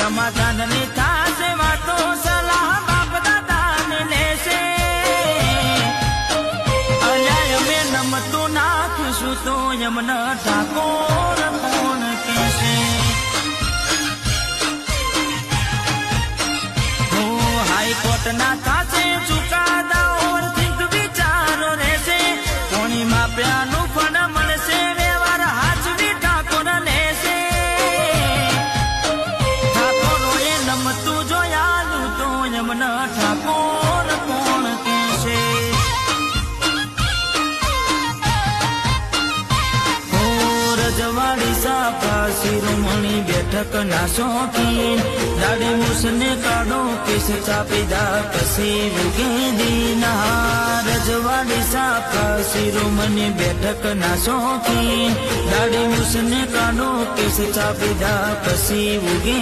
સમાધાનની થાશે વાતો સલાહ બાપ દાદાને લેશે અલ્યા અમે નમતું નાખીશું તો યમન ઠાકોર કોણ કહેશે હાઈકોર્ટના થાશે ચુકાદાઓ થીક વિચારો રહેશે કોણી માપ્યાનું ફળ મળશે વ્યવહાર હાચવી ઠાકોર લેશે ઠાકોરોએ નમતું જોયાલું તો યમન ઠાકોર કોણ કહેશે રજવાડી સાફા શિરોમણી બેઠક ના શોખીન દાડી મૂસને કાઢો કેસ ચાપીદા પછી ઉગેદીના રજવાડી સાફા શિરોમણી બેઠક ના શોખીન દાડી મૂસને કાઢો કેસ ચાપીદા પછી ઉગે